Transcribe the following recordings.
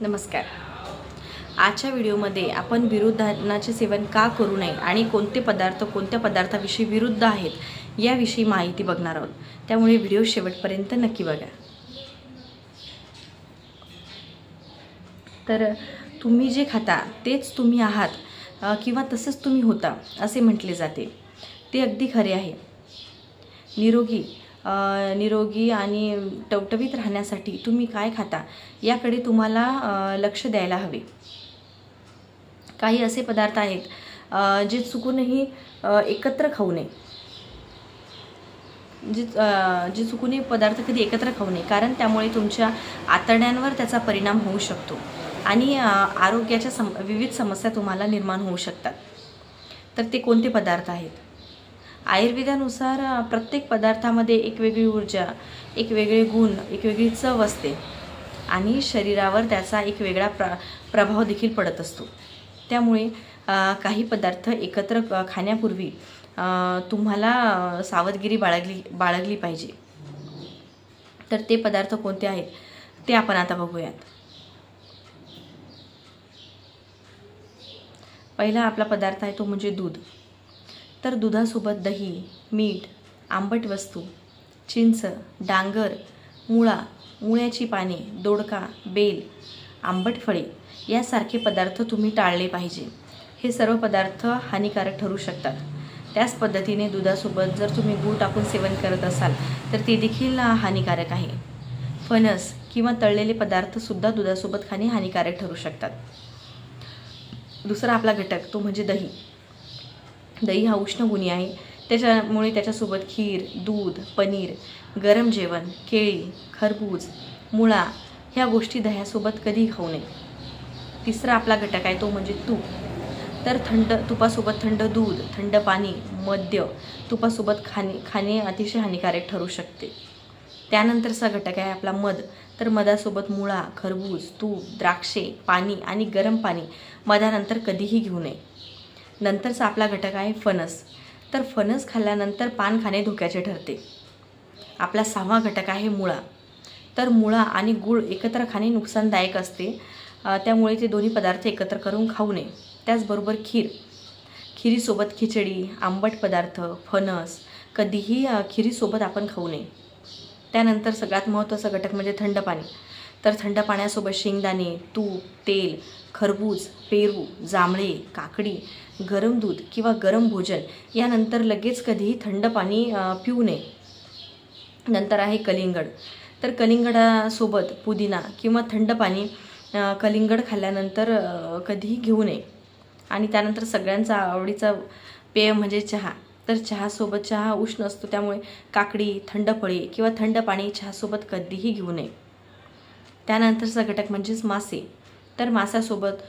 नमस्कार। आजच्या व्हिडिओमध्ये आपण विरुद्धांनाचे सेवन का करू नये आणि कोणते पदार्थ कोणत्या पदार्थाविषयी विरुद्ध आहेत याविषयी माहिती बघणार आहोत। त्यामुळे व्हिडिओ शेवटपर्यंत नक्की बघा। तर तुम्ही जे खाता तेच तुम्ही आहात किंवा तसंच तुम्ही होता असे म्हटले जाते। ते अगदी खरे आहे। निरोगी आणि टवटवीत राहण्यासाठी तुम्ही काय खाता याकडे तुम्हाला लक्ष द्यायला हवे। काही असे पदार्थ आहेत जे चुकूनही एकत्र खाऊ नये। जे चुकूनही पदार्थ कधी एकत्र खाऊ नये, कारण त्यामुळे तुमच्या आतड्यांवर त्याचा परिणाम होऊ शकतो आणि आरोग्याच्या विविध समस्या तुम्हाला निर्माण होऊ शकतात। तर ते कोणते पदार्थ आहेत? आयुर्वेदानुसार प्रत्येक पदार्थामध्ये एक वेगळी ऊर्जा, एक वेगळे गुण, एक वेगळी चव असते आणि शरीरावर त्याचा एक वेगळा प्रभाव देखील पडत असतो। त्यामुळे काही पदार्थ एकत्र खाण्यापूर्वी तुम्हाला सावधगिरी बाळगली पाहिजे। तर ते पदार्थ कोणते आहेत ते आपण आता बघूयात। पहिला आपला पदार्थ आहे तो म्हणजे दूध। तर दुधासोबत दही, मीठ, आंबट वस्तू, चिंच, डांगर, मुळ्याची पाने, दोडका, बेल, आंबट फळे यासारखे पदार्थ तुम्ही टाळले पाहिजे। हे सर्व पदार्थ हानिकारक ठरू शकतात। त्याच पद्धतीने दुधासोबत जर तुम्ही गूळ टाकून सेवन करत असाल तर ते देखील हानिकारक आहे। फणस किंवा तळलेले पदार्थ सुद्धा दुधासोबत खाणे हानिकारक ठरू शकतात। दुसरा आपला घटक तो म्हणजे दही। दही हा उष्णगुणी आहे, त्याच्यामुळे त्याच्यासोबत खीर, दूध, पनीर, गरम जेवण, केळी, खरबूज, मुळा ह्या गोष्टी दह्यासोबत कधी खाऊ नये। तिसरा आपला घटक आहे तो म्हणजे तूप। तर तुपासोबत थंड दूध, थंड पाणी, मद्य तुपासोबत खाणे अतिशय हानिकारक ठरू शकते। त्यानंतरचा घटक आहे आपला मध। तर मधासोबत मुळा, खरबूज, तूप, द्राक्षे, पाणी आणि गरम पाणी मधानंतर कधीही घेऊ नये। नंतरचा आपला घटक आहे फणस। तर फणस खाल्ल्यानंतर पान खाणे धोक्याचे ठरते। आपला सहावा घटक आहे मुळा। तर मुळा आणि गूळ एकत्र खाणे नुकसानदायक असते, त्यामुळे ते दोन्ही पदार्थ एकत्र करून खाऊ नये। त्याचबरोबर खिरीसोबत खिचडी, आंबट पदार्थ, फणस कधीही खिरीसोबत आपण खाऊ नये। त्यानंतर सगळ्यात महत्त्वाचा घटक म्हणजे थंड पाणी। तर थंड पाण्यासोबत शेंगदाणे, तूप, तेल, खरबूज, पेरू, जांभळे, काकडी, गरम दूध किंवा गरम भोजन यानंतर लगेच कधीही थंड पाणी पिऊ नये। नंतर आहे कलिंगड। तर कलिंगडासोबत पुदिना किंवा थंड पाणी कलिंगड खाल्ल्यानंतर कधीही घेऊ नये। आणि त्यानंतर सगळ्यांचा आवडीचा पेय म्हणजे चहा। तर चहा उष्ण असतो, त्यामुळे काकडी, थंड फळे किंवा थंड पाणी चहासोबत कधीही घेऊ नये। त्यानंतरचा घटक म्हणजेच मासे। तर माशासोबत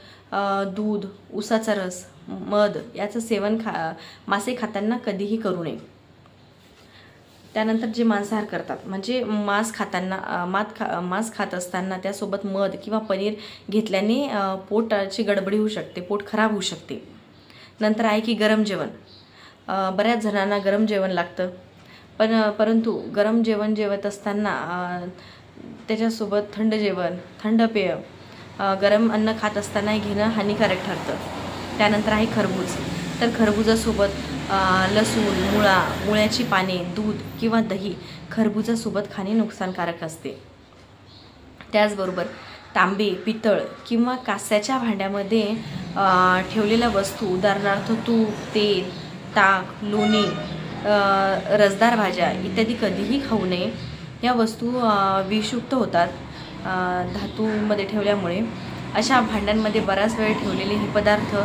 दूध, उसाचा रस, मध याचं सेवन मासे खाताना कधीही करू नये। त्यानंतर जे मांसाहार करतात म्हणजे मांस खात असताना त्यासोबत मध किंवा पनीर घेतल्याने पोटाची गडबडी होऊ शकते, पोट खराब होऊ शकते। नंतर आहे की गरम जेवण। बऱ्याच जणांना गरम जेवण लागतं, परंतु गरम जेवण जेवत असताना त्याच्यासोबत थंड जेवण, थंड पेय, गरम अन्न खात असताना घेणं हानिकारक ठरतं। त्यानंतर आहे खरबूज। तर खरबुजासोबत लसूण, मुळ्याची पाने, दूध किंवा दही खरबुजासोबत खाणे नुकसानकारक असते। त्याचबरोबर तांबे, पितळ किंवा कास्याच्या भांड्यामध्ये ठेवलेल्या वस्तू, उदाहरणार्थ तूप, तेल, ताक, लोणी, रसदार भाज्या इत्यादी कधीही खाऊ नये। या वस्तू विषयुक्त होतात धातूमध्ये ठेवल्यामुळे। अशा भांड्यांमध्ये बराच वेळ ठेवलेले हे पदार्थ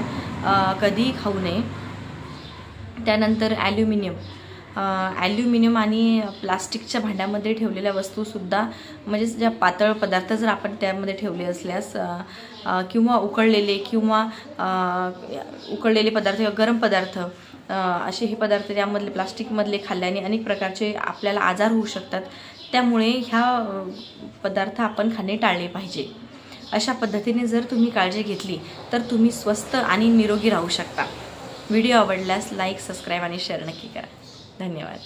कधीही खाऊ नये। त्यानंतर ॲल्युमिनियम आणि प्लास्टिकच्या भांड्यामध्ये ठेवलेल्या वस्तूसुद्धा म्हणजे ज्या पातळ पदार्थ जर आपण त्यामध्ये ठेवले असल्यास किंवा उकळलेले पदार्थ किंवा गरम पदार्थ असे हे पदार्थ त्यामधले प्लास्टिकमधले खाल्ल्याने अनेक प्रकारचे आपल्याला आजार होऊ शकतात। त्यामुळे ह्या पदार्थ आपण खाणे टाळले पाहिजे। अशा पद्धतीने जर तुम्ही काळजी घेतली तर तुम्ही स्वस्थ आणि निरोगी राहू शकता। व्हिडिओ आवडल्यास लाईक, सबस्क्राईब आणि शेअर नक्की करा। धन्यवाद।